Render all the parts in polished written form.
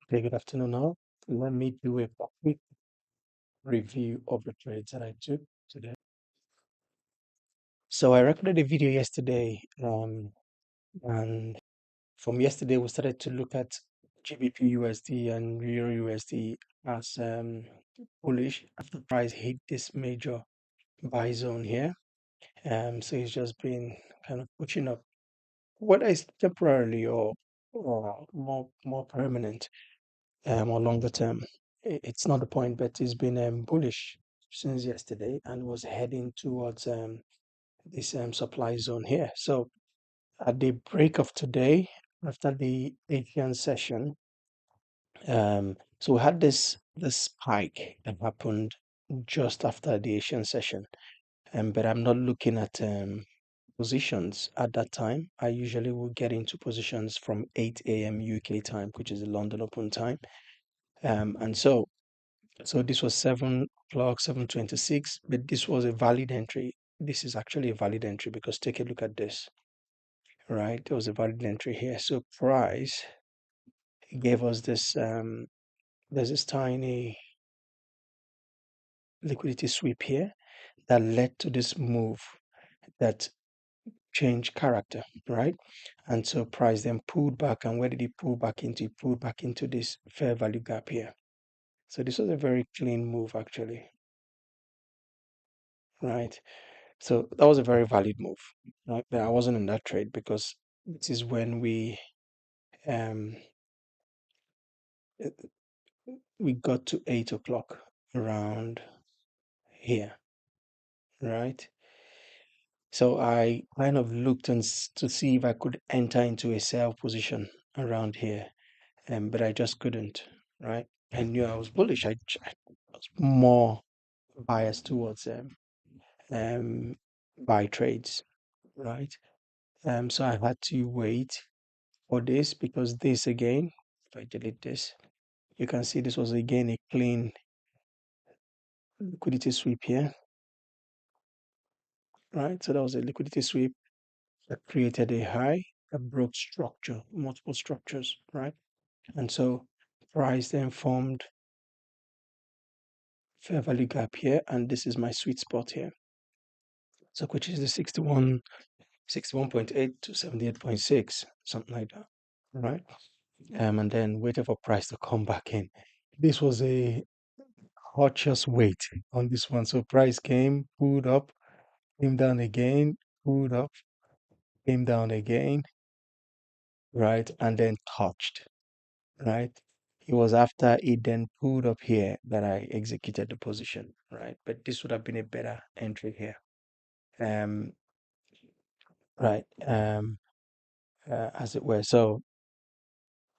Okay, good afternoon all. Let me do a quick review of the trades that I took today. So I recorded a video yesterday, and from yesterday we started to look at GBP USD and Euro USD as bullish after price hit this major buy zone here. So it's just been kind of pushing up, whether it's temporarily or more permanent. Or longer term. It's not the point, but it's been bullish since yesterday and was heading towards this supply zone here. So at the break of today, after the Asian session, so we had this spike that happened just after the Asian session. But I'm not looking at positions at that time. I usually will get into positions from 8 a.m. UK time, which is the London Open time. And so this was 7 o'clock, 7:26, but this was a valid entry. This is actually a valid entry because take a look at this, right? There was a valid entry here. So price gave us this, there's this tiny liquidity sweep here that led to this move that changed character, right? And so price then pulled back. And where did it pull back into? It pulled back into this fair value gap here. So this was a very clean move actually, right? So that was a very valid move, right? But I wasn't in that trade because this is when um uh, we got to 8 o'clock around here, right? So I kind of looked to see if I could enter into a sell position around here, but I just couldn't, right? I knew I was bullish. I was more biased towards um buy trades, right? So I had to wait for this because this again, if I delete this, you can see this was again a clean liquidity sweep here, right? So that was a liquidity sweep that created a high that broke structure, multiple structures, right? And so price then formed fair value gap here, and this is my sweet spot here. So which is the 61.8 to 78.6, something like that, right? And then waiting for price to come back in. This was a cautious wait on this one. So price came, pulled up, came down again, pulled up, came down again, right? And then touched, right? It was after it then pulled up here that I executed the position, right? But this would have been a better entry here. Um, right. As it were. So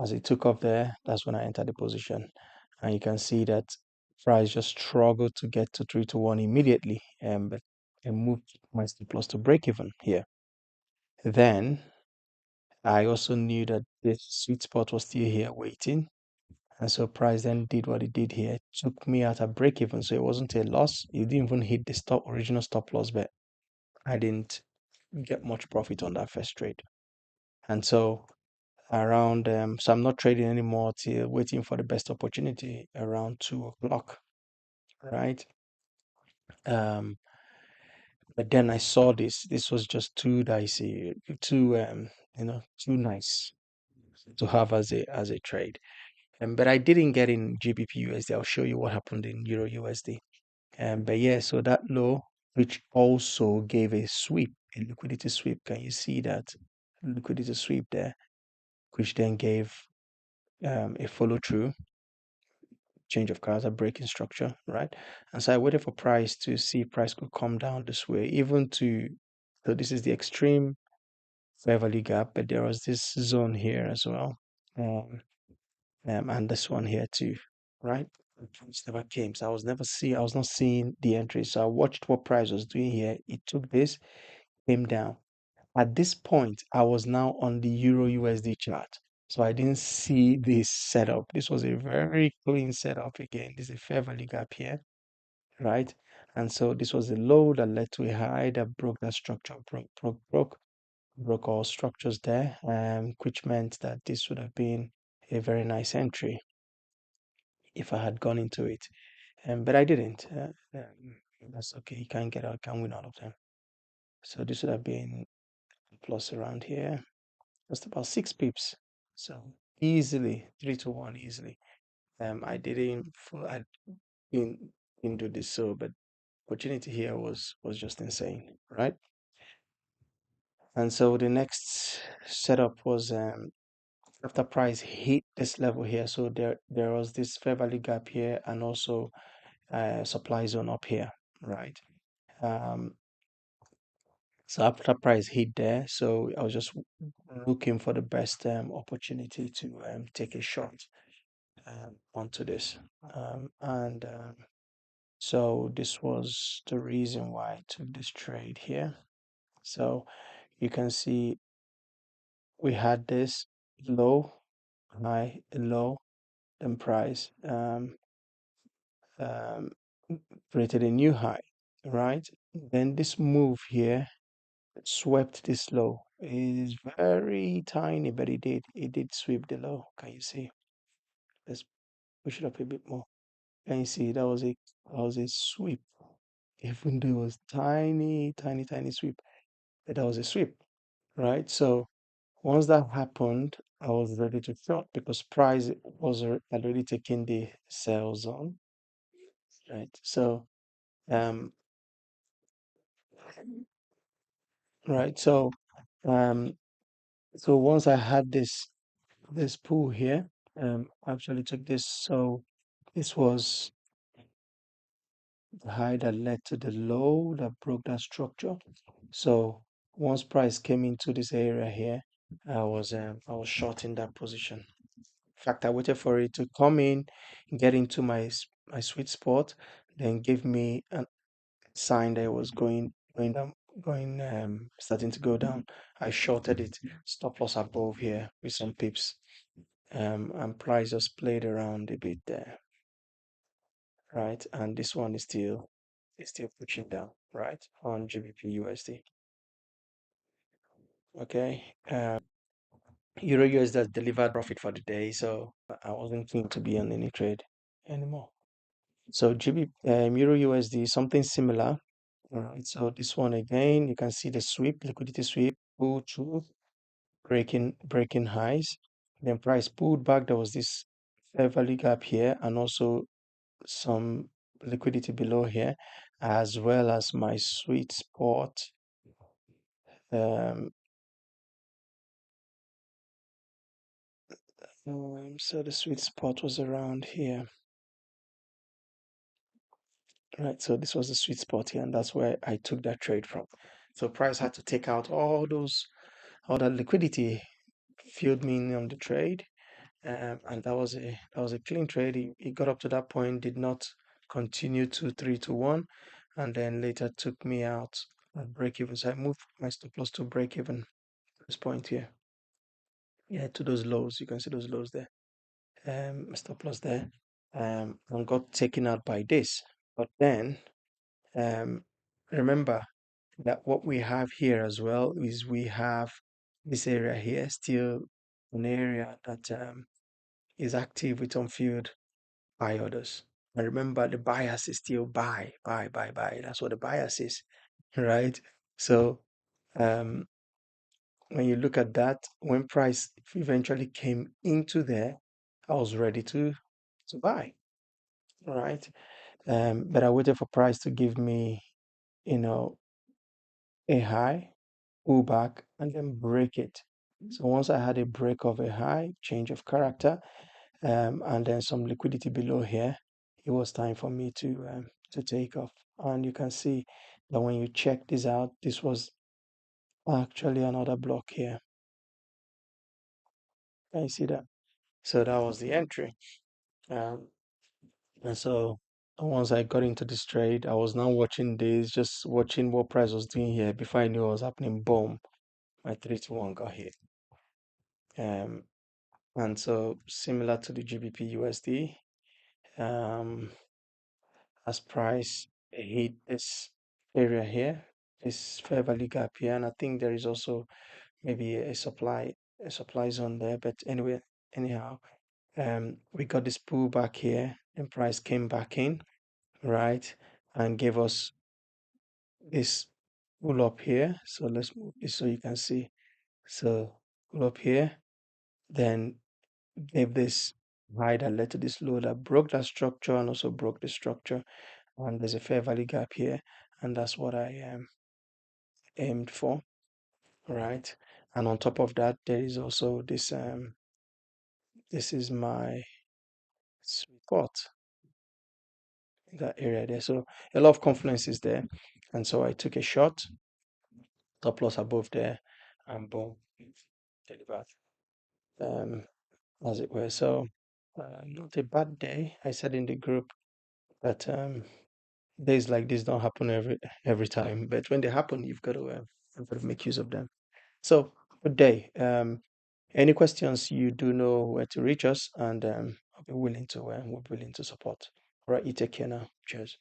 as it took off there, that's when I entered the position. And you can see that price just struggled to get to 3 to 1 immediately. But I moved my stop loss to break even here. Then I also knew that this sweet spot was still here waiting. And so price then did what it did here. It took me at a break even. So it wasn't a loss. It didn't even hit the original stop loss, but I didn't get much profit on that first trade. And so around, so I'm not trading anymore till waiting for the best opportunity around 2 o'clock, right? Um, but then I saw this. This was just too dicey, too nice to have as a trade. But I didn't get in GBP USD. I'll show you what happened in Euro USD. But yeah, so that low, which also gave a sweep, a liquidity sweep. Can you see that liquidity sweep there? Which then gave a follow through, change of character, breaking structure, right? And so I waited for price to see if price could come down this way, even to, so this is the extreme fair value gap, but there was this zone here as well. Um, and this one here too, right? Which never came. So I was not seeing the entry. So I watched what price was doing here. It took this, came down. At this point, I was now on the Euro USD chart. So I didn't see this setup. This was a very clean setup again. This is a fair value gap here, right? And so this was a low that led to a high that broke that structure, broke all structures there, which meant that this would have been a very nice entry. if I had gone into it. But I didn't. That's okay. You can't get out, can't win all of them. So this would have been plus around here, just about 6 pips. So easily 3 to 1 easily. I didn't, I didn't, didn't do this so, but opportunity here was just insane, right? And so the next setup was after price hit this level here. So there was this fair value gap here and also supply zone up here, right? Um, so after price hit there, so I was just looking for the best opportunity to take a shot onto this. And so this was the reason why I took this trade here. So you can see we had this low, high, low, then price um, created a new high, right? Then this move here swept this low. It is very tiny, but it did sweep the low. Can you see? Let's push it up a bit more. Can you see that was a sweep? Even though it was tiny, tiny, tiny sweep, but that was a sweep, right? So once that happened, I was ready to short because price was already taking the sell zone, right? So um, right. Um, so once I had this pool here, I actually took this. So this was the high that led to the low that broke that structure. So once price came into this area here, I was short in that position. In fact, I waited for it to come in, get into my sweet spot, then give me a sign that it was going down, going starting to go down. I shorted it, stop loss above here with some pips, and price just played around a bit there, right? And this one is still pushing down, right, on GBP USD. Okay, Euro USD has delivered profit for the day, so I wasn't keen to be on any trade anymore. So Euro USD, something similar. All right, so this one again, you can see the sweep, liquidity sweep, pull through, breaking highs. Then price pulled back. There was this fair value gap here, and also some liquidity below here, as well as my sweet spot. Um, so the sweet spot was around here, right? So this was the sweet spot here, and that's where I took that trade from. So price had to take out all that liquidity, filled me in on the trade, and that was a clean trade. It got up to that point, did not continue to 3 to 1, and then later took me out at break even. So I moved my stop loss to break even this point here. Yeah, to those lows. You can see those lows there. Stop loss there. And got taken out by this. But then um remember that what we have here as well is we have this area here still an area that is active with unfilled buy orders. And remember, the bias is still buy, buy, buy, buy. That's what the bias is, right? So um, when you look at that, when price eventually came into there, I was ready to buy, right? But I waited for price to give me, you know, a high, pull back, and then break it. So once I had a break of a high, change of character, and then some liquidity below here, it was time for me to take off. And you can see that when you check this out, this was actually another block here. Can you see that? So that was the entry. Um, and so once I got into this trade, I was now watching this, just watching what price was doing here. Before I knew what was happening, boom, my 3 to 1 got hit. Um, and so similar to the GBP USD, um, as price hit this area here, this fair value gap here, and I think there is also maybe a supply zone there. But anyway, anyhow, we got this pullback here. and price came back in, right, and gave us this pull up here. So let's move this so you can see. So pull up here, then gave this high that led to this low that broke that structure and also broke the structure. And there's a fair value gap here, and that's what I aimed for, right? And on top of that, there is also this this is my sweet spot, that area there. So a lot of confluence is there, and so I took a shot, top loss above there, and boom, delivered, um, as it were. So not a bad day. I said in the group that days like this don't happen every time, but when they happen, you've got to make use of them. So good day. Any questions, you do know where to reach us, and I'll be willing to we're willing to support. All right, you take care now. Cheers.